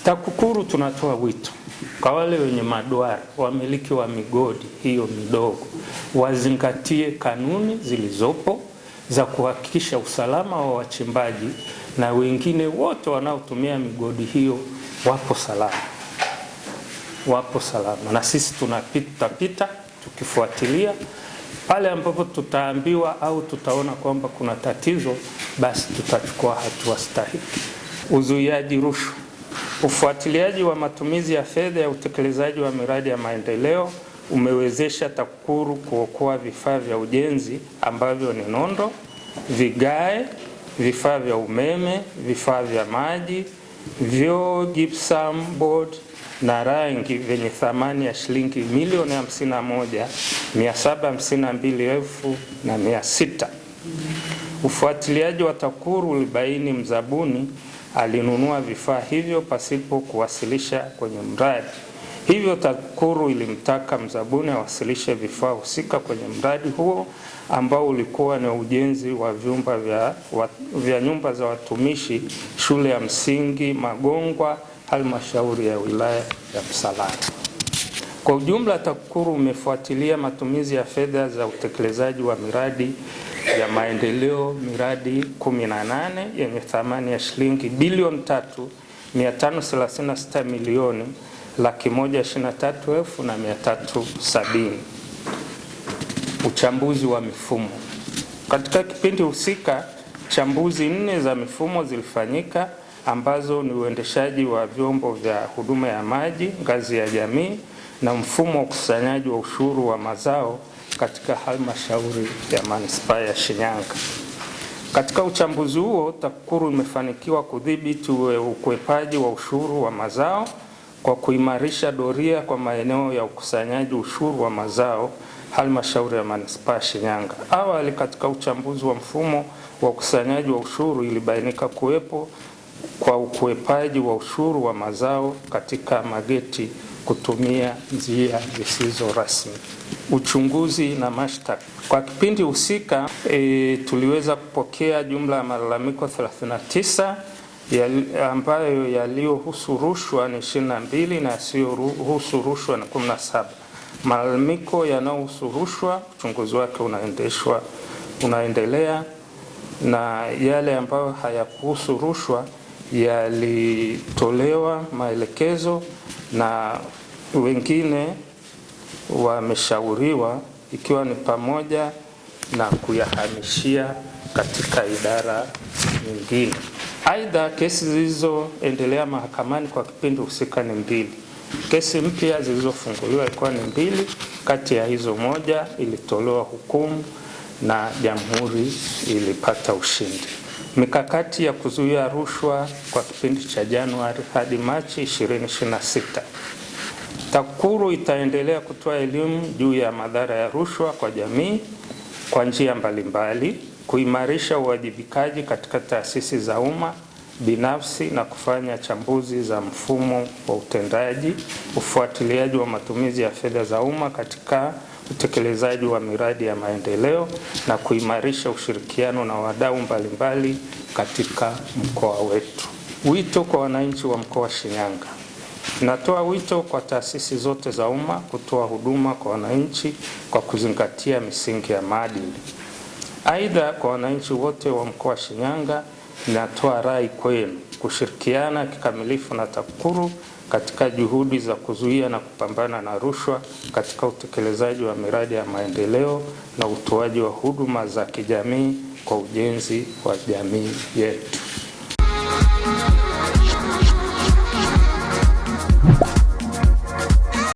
TAKUKURU tunatoa wito kwa wale wenye maduara, wamiliki wa migodi hiyo midogo, wazingatie kanuni zilizopo za kuhakikisha usalama wa wachimbaji na wengine wote wanaotumia migodi hiyo wapo salama. Na sisi tunapita tukifuatilia pale ambapo tutaambiwa au tutaona kwamba kuna tatizo, basi tutachukua hatua stahiki. Uzuiaji rushwa. Ufuatiliaji wa matumizi ya fedha ya utekelezaji wa miradi ya maendeleo umewezesha TAKUKURU kuokoa vifaa vya ujenzi ambavyo ni nondo, vigae, vifaa vya umeme, vifaa vya maji, vyoo, gypsum board na rangi vyenye thamani ya shilingi milioni 51,752,600. Ufuatiliaji wa TAKUKURU ulibaini mzabuni alinunua vifaa hivyo pasipo kuwasilisha kwenye mradi. Hivyo TAKUKURU ilimtaka mzabuni awasilishe vifaa husika kwenye mradi huo ambao ulikuwa ni ujenzi wa vyumba vya nyumba za watumishi shule ya msingi Magongwa, halmashauri ya wilaya ya Msalala. Kwa ujumla, TAKUKURU umefuatilia matumizi ya fedha za utekelezaji wa miradi ya maendeleo miradi 18 yenye thamani ya shilingi bilioni 3,536,123,370. Uchambuzi wa mifumo. Katika kipindi husika, chambuzi 4 za mifumo zilifanyika ambazo ni uendeshaji wa vyombo vya huduma ya maji ngazi ya jamii na mfumo wa ukusanyaji wa ushuru wa mazao katika halmashauri ya manispaa ya Shinyanga. Katika uchambuzi huo, TAKUKURU imefanikiwa kudhibiti ukwepaji wa ushuru wa mazao kwa kuimarisha doria kwa maeneo ya ukusanyaji ushuru wa mazao halmashauri ya manispaa ya Shinyanga. Awali, katika uchambuzi wa mfumo wa ukusanyaji wa ushuru ilibainika kuwepo kwa ukwepaji wa ushuru wa mazao katika mageti kutumia njia zisizo rasmi. Uchunguzi na mashtaka. Kwa kipindi husika tuliweza kupokea jumla ya malalamiko 39 ambayo yaliyohusu rushwa ni 22 na yasiyohusu rushwa ni 17. Malalamiko yanayohusu rushwa uchunguzi wake unaendelea, na yale ambayo hayakuhusu rushwa yalitolewa maelekezo na wengine wameshauriwa, ikiwa ni pamoja na kuyahamishia katika idara nyingine. Aidha, kesi zilizoendelea mahakamani kwa kipindi husika ni 2. Kesi mpya zilizofunguliwa ilikuwa ni 2, kati ya hizo moja ilitolewa hukumu na jamhuri ilipata ushindi. Mikakati ya kuzuia rushwa kwa kipindi cha Januari hadi Machi 2026. TAKUKURU itaendelea kutoa elimu juu ya madhara ya rushwa kwa jamii kwa njia mbalimbali, kuimarisha uwajibikaji katika taasisi za umma binafsi na kufanya chambuzi za mfumo wa utendaji, ufuatiliaji wa matumizi ya fedha za umma katika utekelezaji wa miradi ya maendeleo na kuimarisha ushirikiano na wadau mbalimbali katika mkoa wetu. Wito kwa wananchi wa mkoa wa Shinyanga. Natoa wito kwa taasisi zote za umma kutoa huduma kwa wananchi kwa kuzingatia misingi ya maadili. Aidha, kwa wananchi wote wa mkoa wa Shinyanga, natoa rai kwenu kushirikiana kikamilifu na TAKUKURU katika juhudi za kuzuia na kupambana na rushwa katika utekelezaji wa miradi ya maendeleo na utoaji wa huduma za kijamii kwa ujenzi wa jamii yetu.